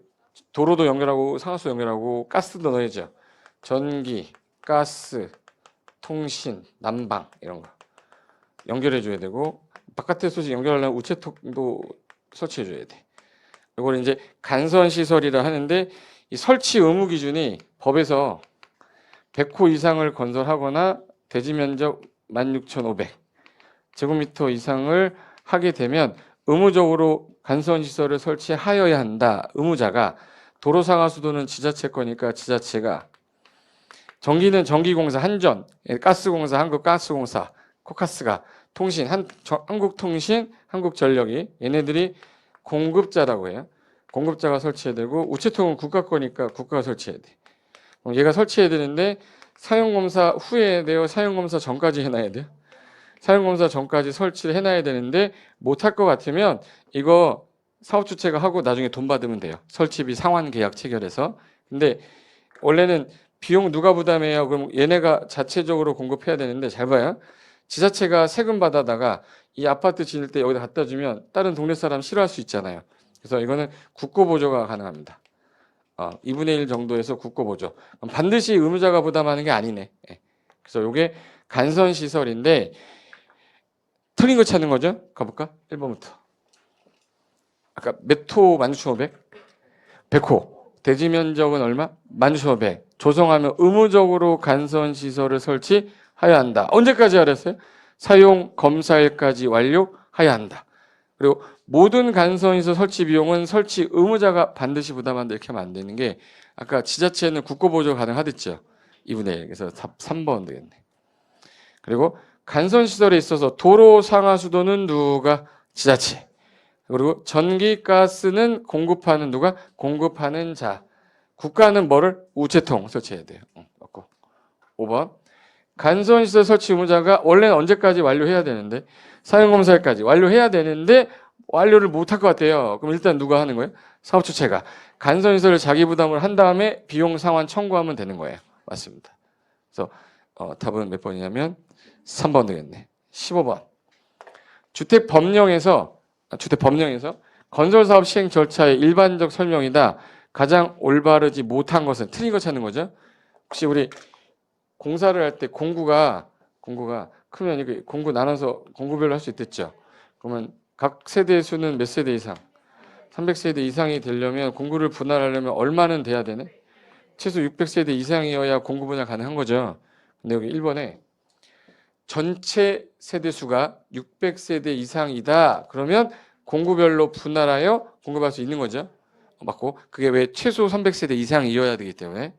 도로도 연결하고 상하수 연결하고 가스도 넣어야죠. 전기, 가스, 통신, 난방 이런 거 연결해 줘야 되고 바깥에 소식 연결하려면 우체통도 설치해 줘야 돼. 이걸 이제 간선 시설이라 하는데 이 설치 의무 기준이 법에서 100호 이상을 건설하거나 대지 면적 16,500 제곱미터 이상을 하게 되면 의무적으로 간선 시설을 설치하여야 한다. 의무자가 도로 상하수도는 지자체 거니까 지자체가 전기는 전기공사 한전, 가스공사 한국가스공사, 코카스가 통신 한국통신, 한국전력이 얘네들이 공급자라고 해요. 공급자가 설치해야 되고 우체통은 국가 거니까 국가가 설치해야 돼. 그럼 얘가 설치해야 되는데 사용검사 후에 돼요. 사용검사 전까지 해놔야 돼요. 사용검사 전까지 설치를 해놔야 되는데 못할 것 같으면 이거 사업주체가 하고 나중에 돈 받으면 돼요. 설치비 상환계약 체결해서. 근데 원래는 비용 누가 부담해요? 그럼 얘네가 자체적으로 공급해야 되는데 잘 봐요. 지자체가 세금 받아다가 이 아파트 지을 때 여기다 갖다 주면 다른 동네 사람 싫어할 수 있잖아요. 그래서 이거는 국고보조가 가능합니다. 2분의 1 정도에서 국고보조. 반드시 의무자가 부담하는 게 아니네. 그래서 이게 간선시설인데 틀린 거 찾는 거죠? 가볼까? 1번부터. 아까 몇 호 16,500? 100호. 대지 면적은 얼마? 16,500. 조성하면 의무적으로 간선시설을 설치하여야 한다. 언제까지 하랬어요? 사용 검사일까지 완료하여야 한다. 그리고 모든 간선시설 설치 비용은 설치 의무자가 반드시 부담한다. 이렇게 하면 안 되는 게 아까 지자체는 국고보조 가능하댔죠. 2분의 1. 그래서 3번 되겠네. 그리고 간선시설에 있어서 도로 상하수도는 누가? 지자체. 그리고 전기, 가스는 공급하는 누가? 공급하는 자. 국가는 뭐를? 우체통 설치해야 돼요. 5번. 간선시설 설치 의무자가 원래는 언제까지 완료해야 되는데 사용검사일까지 완료해야 되는데 완료를 못할 것 같아요. 그럼 일단 누가 하는 거예요? 사업주체가. 간선시설을 자기 부담을 한 다음에 비용 상환 청구하면 되는 거예요. 맞습니다. 그래서 답은 몇 번이냐면 3번 되겠네. 15번. 주택법령에서 건설사업 시행 절차의 일반적 설명이다. 가장 올바르지 못한 것은 틀린 거 찾는 거죠. 혹시 우리 공사를 할 때 공구가 크면 이게 공구 나눠서 공구별로 할 수 있댔죠. 그러면 각 세대 수는 몇 세대 이상? 300세대 이상이 되려면 공구를 분할하려면 얼마는 돼야 되네? 최소 600세대 이상이어야 공구 분할 가능한 거죠. 근데 여기 1번에 전체 세대 수가 600세대 이상이다. 그러면 공구별로 분할하여 공급할 수 있는 거죠. 맞고 그게 왜 최소 300세대 이상이어야 되기 때문에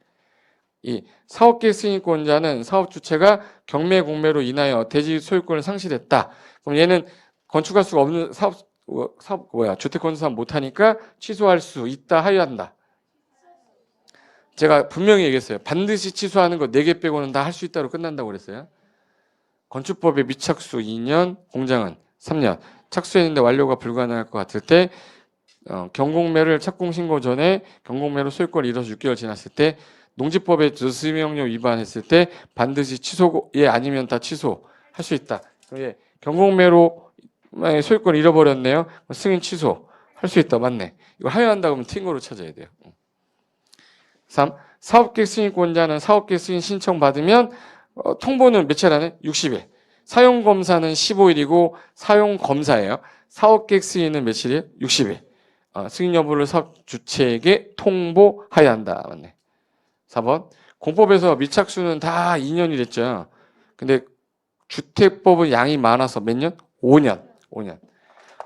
이 사업계획 승인권자는 사업 주체가 경매 공매로 인하여 대지 소유권을 상실했다. 그럼 얘는 건축할 수가 없는 주택 건설 못 하니까 취소할 수 있다 하여야 한다. 제가 분명히 얘기했어요. 반드시 취소하는 거 4개 빼고는 다 할 수 있다고 끝난다고 그랬어요. 건축법의 미착수 2년, 공장은 3년. 착수했는데 완료가 불가능할 것 같을 때 경공매를 착공 신고 전에 경공매로 소유권을 잃어서 6개월 지났을 때 농지법의 수명령 위반했을 때 반드시 취소, 예 아니면 다 취소할 수 있다. 예, 경공매로 소유권을 잃어버렸네요. 승인 취소 할 수 있다. 맞네. 이거 하여야 한다 그러면 틀린 거로 찾아야 돼요. 3. 사업계획 승인권자는 사업계획 승인 신청 받으면 통보는 며칠 안에? 60일. 사용검사는 15일이고 사용검사예요. 사업계획 승인은 며칠이에요? 60일. 승인 여부를 사업 주체에게 통보해야 한다. 맞네. 4번. 공법에서 미착수는 다 2년이랬죠. 근데 주택법은 양이 많아서 몇 년? 5년.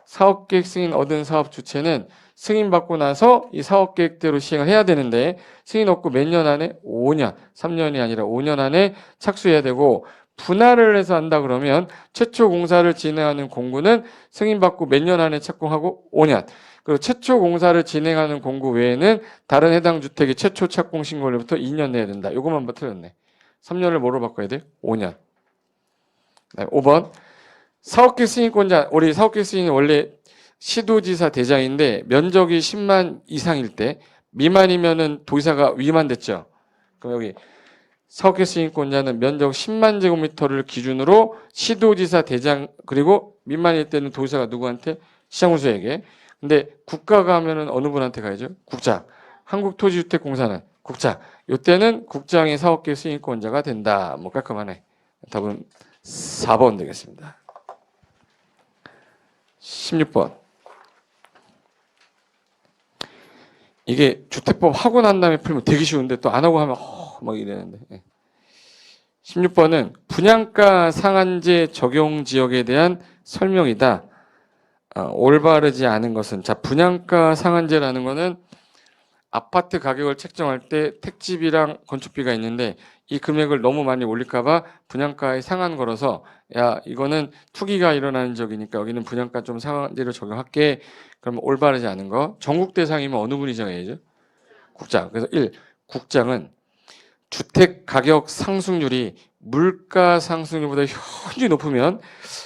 사업계획 승인 얻은 사업 주체는 승인받고 나서 이 사업계획대로 시행을 해야 되는데 승인 얻고 몇 년 안에? 5년. 3년이 아니라 5년 안에 착수해야 되고 분할을 해서 한다 그러면 최초 공사를 진행하는 공구는 승인받고 몇 년 안에 착공하고 5년. 그리고 최초 공사를 진행하는 공구 외에는 다른 해당 주택의 최초 착공 신고일부터 2년 내야 된다. 이것만 틀렸네. 3년을 뭐로 바꿔야 돼? 5년. 5번. 사업계획 승인권자, 우리 사업계획 승인이 원래 시도지사 대장인데 면적이 10만 이상일 때 미만이면은 도지사가 위반됐죠. 그럼 여기 사업계획 승인권자는 면적 10만 제곱미터를 기준으로 시도지사 대장 그리고 민만일 때는 도지사가 누구한테? 시장군수에게. 근데 국가가 하면은 어느 분한테 가야죠? 국장. 한국토지주택공사는 국장. 이때는 국장이 사업계획 승인권자가 된다. 뭐 깔끔하네. 답은 4번 되겠습니다. 16번. 이게 주택법 하고 난 다음에 풀면 되게 쉬운데 또 안 하고 하면 막 이러는데. 16번은 분양가 상한제 적용 지역에 대한 설명이다. 올바르지 않은 것은, 자, 분양가 상한제라는 거는 아파트 가격을 책정할 때 택지비랑 건축비가 있는데 이 금액을 너무 많이 올릴까봐 분양가에 상한 걸어서, 야, 이거는 투기가 일어나는 지역이니까 여기는 분양가 좀 상한제를 적용할게. 그러면 올바르지 않은 거. 전국 대상이면 어느 분이 정해야죠? 국장. 그래서 1. 국장은 주택 가격 상승률이 물가 상승률보다 현저히 높으면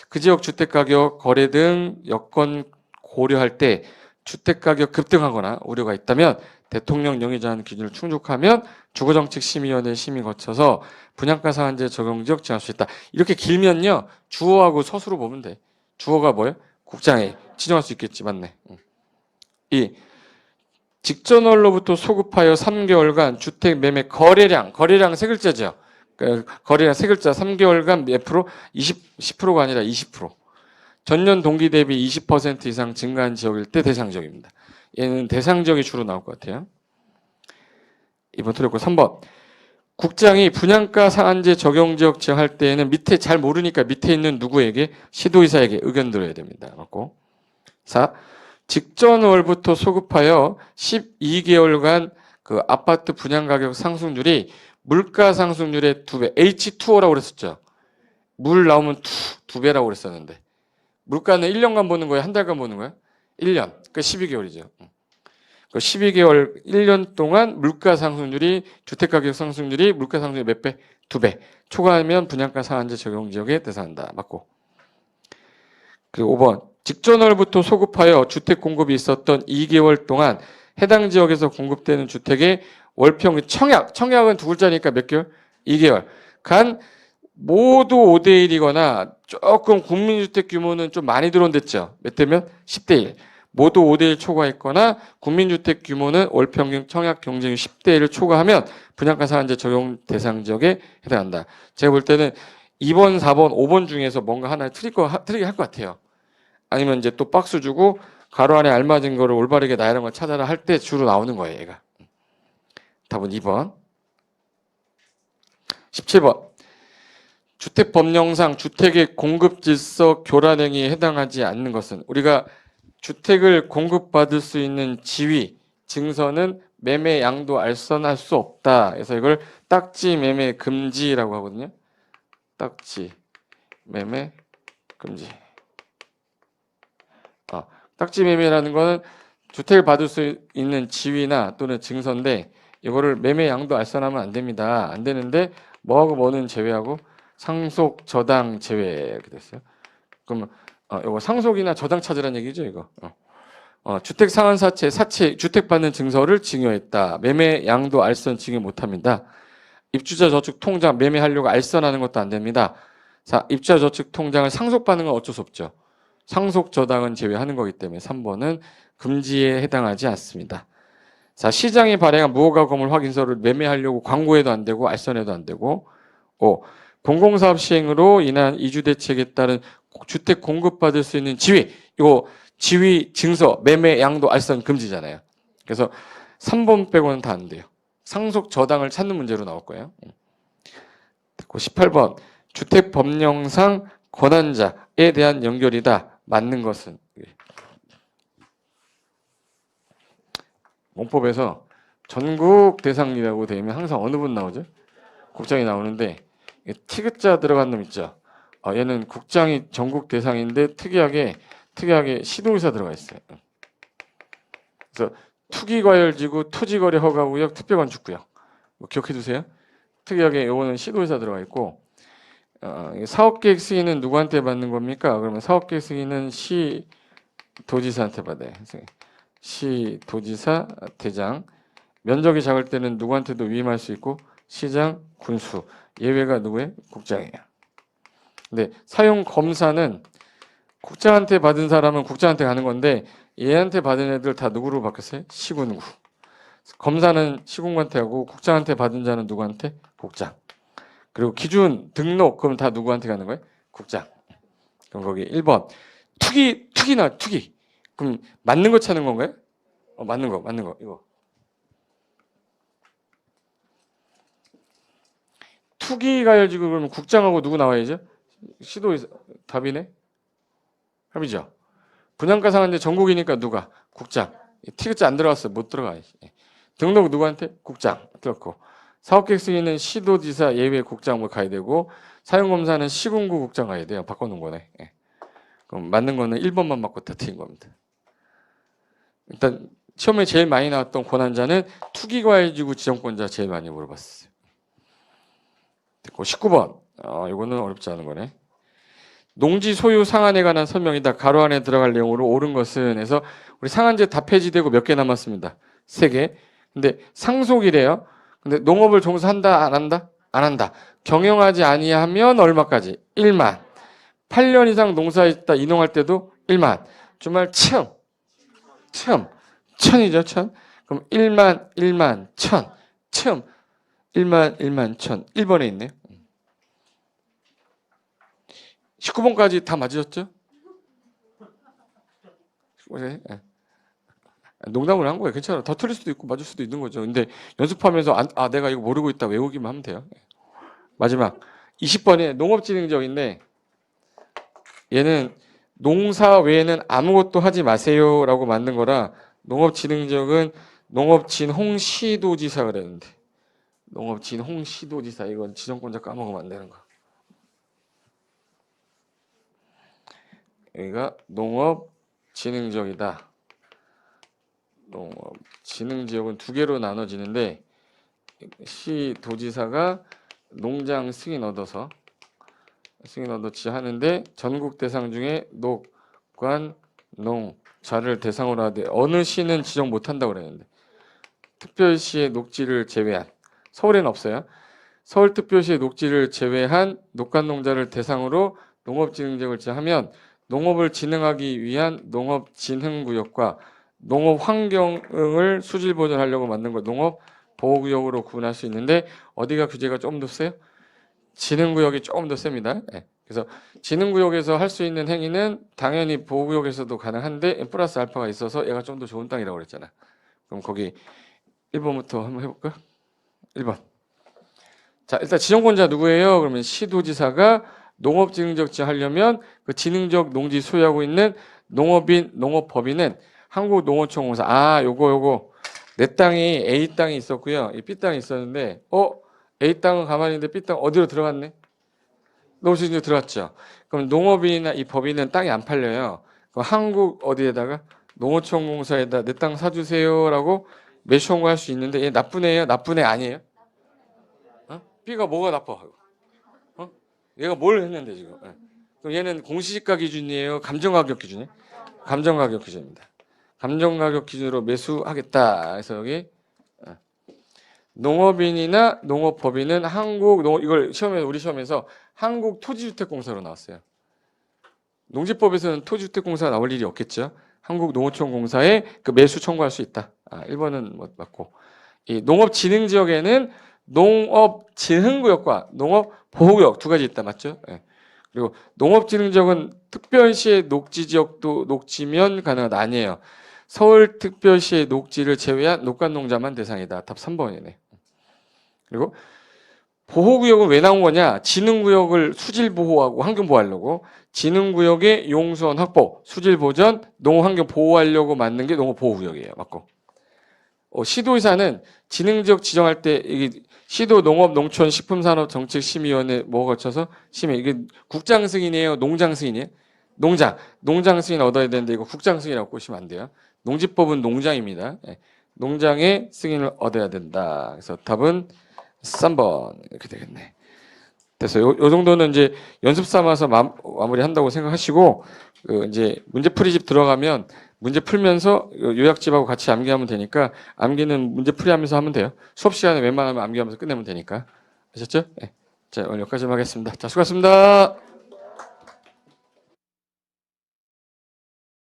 그 지역 주택 가격 거래 등 여건 고려할 때 주택 가격 급등하거나 우려가 있다면 대통령 영의정한 기준을 충족하면 주거정책심의위원회 심의 거쳐서 분양가 상한제 적용 지역 정할 수 있다. 이렇게 길면요, 주어하고 서술로 보면 돼. 주어가 뭐예요? 국장이 지정할 수 있겠지, 맞네. 2. 직전월로부터 소급하여 3개월간 주택 매매 거래량 세 글자죠. 거래량 세 글자 3개월간 몇 프로? 10%가 아니라 20%. 전년 동기 대비 20% 이상 증가한 지역일 때 대상 지역입니다. 얘는 대상 지역이 주로 나올 것 같아요. 2번 틀렸고 3번. 국장이 분양가 상한제 적용 지역 지정할 때에는 밑에 잘 모르니까 밑에 있는 누구에게? 시도의사에게 의견 들어야 됩니다. 맞고. 4. 직전월부터 소급하여 12개월간 그 아파트 분양 가격 상승률이 물가 상승률의 2배, H2O라고 그랬었죠. 물 나오면 2배라고 그랬었는데. 물가는 1년간 보는 거예요? 한 달간 보는 거예요? 1년. 그러니까 12개월이죠. 그 12개월, 1년 동안 물가 상승률이, 주택가격 상승률이 물가 상승률 몇 배? 2배. 초과하면 분양가 상한제 적용 지역에 대상한다. 맞고. 그리고 5번. 직전월부터 소급하여 주택 공급이 있었던 2개월 동안 해당 지역에서 공급되는 주택의 월평균 청약은 두 글자니까 몇 개월? 2개월. 간 모두 5대1이거나 조금 국민주택 규모는 좀 많이 들어온댔죠. 몇 대면? 10대1. 모두 5대1 초과했거나 국민주택 규모는 월평균 청약 경쟁률 10대1을 초과하면 분양가 상한제 적용 대상 지역에 해당한다. 제가 볼 때는 2번, 4번, 5번 중에서 뭔가 하나 틀리게 할 것 같아요. 아니면 이제 또 박스 주고 가로 안에 알맞은 거를 올바르게 나열한 걸 찾아라 할 때 주로 나오는 거예요, 얘가. 답은 2번. 17번. 주택법령상 주택의 공급 질서 교란 행위에 해당하지 않는 것은, 우리가 주택을 공급받을 수 있는 지위, 증서는 매매 양도 알선할 수 없다. 그래서 이걸 딱지 매매 금지라고 하거든요. 딱지 매매 금지. 딱지 매매라는 거는 주택을 받을 수 있는 지위나 또는 증서인데 이거를 매매 양도 알선하면 안 됩니다. 안 되는데 뭐하고 뭐는 제외하고 상속 저당 제외 이렇게 됐어요. 그러면 이거 상속이나 저당 찾으라는 얘기죠, 이거. 주택 상환사채 주택 받는 증서를 증여했다. 매매 양도 알선 증여 못합니다. 입주자 저축 통장 매매하려고 알선하는 것도 안 됩니다. 자, 입주자 저축 통장을 상속받는 건 어쩔 수 없죠. 상속 저당은 제외하는 거기 때문에 3번은 금지에 해당하지 않습니다. 자, 시장이 발행한 무허가 건물 확인서를 매매하려고 광고해도 안 되고 알선해도 안 되고. 5. 공공사업 시행으로 인한 이주 대책에 따른 주택 공급받을 수 있는 지위, 이거 지위 증서 매매 양도 알선 금지잖아요. 그래서 3번 빼고는 다 안 돼요. 상속 저당을 찾는 문제로 나올 거예요. 18번. 주택 법령상 권한자에 대한 연결이다. 맞는 것은, 문법에서 전국 대상이라고 되면 항상 어느 분 나오죠? 국장이 나오는데 티귿자 들어간 놈 있죠? 얘는 국장이 전국 대상인데 특이하게 시도의사 들어가 있어요. 그래서 투기과열지구, 토지거래 허가구역, 특별건축구역. 뭐 기억해 두세요. 특이하게 요거는 시도의사 들어가 있고, 사업계획 승인은 누구한테 받는 겁니까? 그러면 사업계획 승인은 시도지사한테 받아요. 시도지사 대장. 면적이 작을 때는 누구한테도 위임할 수 있고 시장, 군수. 예외가 누구예요? 국장이에요. 근데 사용 검사는 국장한테 받은 사람은 국장한테 가는 건데 얘한테 받은 애들 다 누구로 바뀌었어요? 시군구. 검사는 시군구한테 하고 국장한테 받은 자는 누구한테? 국장. 그리고 기준, 등록 그럼 다 누구한테 가는 거예요? 국장. 그럼 거기 1번 투기. 그럼 맞는 거 찾는 건가요? 맞는 거 이거. 투기 가열지구 그러면 국장하고 누구 나와야죠? 시도 답이네. 합이죠. 분양가 상한제 전국이니까 누가? 국장. 티그자 안 들어갔어. 못 들어가. 등록 누구한테? 국장. 들었고. 사업계획 승인은 시도지사 예외 국장 뭐 가야 되고 사용검사는 시군구 국장 가야 돼요. 바꿔놓은 거네. 그럼 맞는 거는 1번만 맞고 다 틀린 겁니다. 일단 시험에 제일 많이 나왔던 권한자는 투기과열지구 지정권자 제일 많이 물어봤어요. 됐고 19번. 이거는 어렵지 않은 거네. 농지 소유 상한에 관한 설명이다. 가로 안에 들어갈 내용으로 옳은 것은 해서 우리 상한제 다 폐지되고 몇 개 남았습니다. 3개. 근데 상속이래요. 근데 농업을 종사한다 안 한다? 안 한다. 경영하지 아니하면 얼마까지? 1만. 8년 이상 농사했다 이농할 때도 1만. 주말 체험. 1000이죠. 1000. 그럼 1만 1000. 체험 1만 1000. 1번에 있네요. 19번까지 다 맞으셨죠? 네. 농담을 한 거예요. 괜찮아. 더 틀릴 수도 있고 맞을 수도 있는 거죠. 근데 연습하면서 내가 이거 모르고 있다 외우기만 하면 돼요. 마지막 20번에 농업진흥적인데 얘는 농사 외에는 아무것도 하지 마세요라고 만든 거라 농업진흥적은 농업진홍시도지사 그랬는데 농업진홍시도지사 이건 지정권자 까먹으면 안 되는 거. 여기가 농업진흥지역이다. 농업진흥지역은 2개로 나눠지는데 시도지사가 농장 승인 얻어서 하는데 전국 대상 중에 녹관, 농, 자를 대상으로 하되 어느 시는 지정 못한다고 그랬는데 특별시의 녹지를 제외한 서울에는 없어요. 서울특별시의 녹지를 제외한 녹관농자를 대상으로 농업진흥지역을 지정하면 농업을 진흥하기 위한 농업진흥구역과 농업환경을 수질보존하려고 만든 거 농업보호구역으로 구분할 수 있는데 어디가 규제가 조금 더 세요? 진흥구역이 조금 더 셉니다. 그래서 진흥구역에서 할 수 있는 행위는 당연히 보호구역에서도 가능한데 플러스 알파가 있어서 얘가 좀 더 좋은 땅이라고 그랬잖아. 그럼 거기 1번부터 한번 해볼까요? 1번. 자, 일단 지정권자 누구예요? 그러면 시도지사가 농업진흥지역 지정하려면 그 진흥지역 농지 소유하고 있는 농업인, 농업법인은 한국농어촌공사. 요거 내 땅이 A 땅이 있었고요. 이 B 땅이 있었는데 A 땅은 가만히 있는데 B 땅 어디로 들어갔네? 농업진흥지역 들어갔죠. 그럼 농업인이나 이 법인은 땅이 안 팔려요. 그럼 한국 어디에다가 농어촌공사에다 내 땅 사주세요라고 매수 청구할 수 있는데 얘 나쁜 애예요? 나쁜 애 아니에요? B가 뭐가 나빠? 얘가 뭘 했는데 지금? 그럼 얘는 공시지가 기준이에요? 감정가격 기준이에요? 감정가격 기준입니다. 감정가격 기준으로 매수하겠다. 그래서 여기 농업인이나 농업법인은 이걸 우리 시험에서 한국토지주택공사로 나왔어요. 농지법에서는 토지주택공사가 나올 일이 없겠죠. 한국농어촌공사에 그 매수 청구할 수 있다. 1번은 맞고. 이 농업진흥지역에는 농업진흥구역과 농업보호구역 2가지 있다. 맞죠? 그리고 농업진흥지역은 특별시의 녹지지역도 녹지면 가능하다. 아니에요. 서울특별시의 녹지를 제외한 녹관농자만 대상이다. 답 3번이네. 그리고 보호구역은 왜 나온 거냐? 진흥구역을 수질보호하고 환경보호하려고 진흥구역의 용수원 확보, 수질보전, 농업환경 보호하려고 만든 게 농업보호구역이에요. 맞고. 시도의사는 진흥지역 지정할 때 이게 시도 농업, 농촌, 식품산업정책심의위원회 거쳐서 심의. 이게 국장 승인이에요? 농장 승인이에요? 농장 승인 얻어야 되는데 이거 국장 승인이라고 보시면 안 돼요. 농지법은 농장입니다. 농장의 승인을 얻어야 된다. 그래서 답은 3번 이렇게 되겠네. 그래서 요 정도는 이제 연습 삼아서 마무리한다고 생각하시고 이제 문제풀이집 들어가면 문제 풀면서 요약집하고 같이 암기하면 되니까 암기는 문제 풀이하면서 하면 돼요. 수업 시간에 웬만하면 암기하면서 끝내면 되니까. 아셨죠? 네. 자, 오늘 여기까지 하겠습니다. 자, 수고하셨습니다.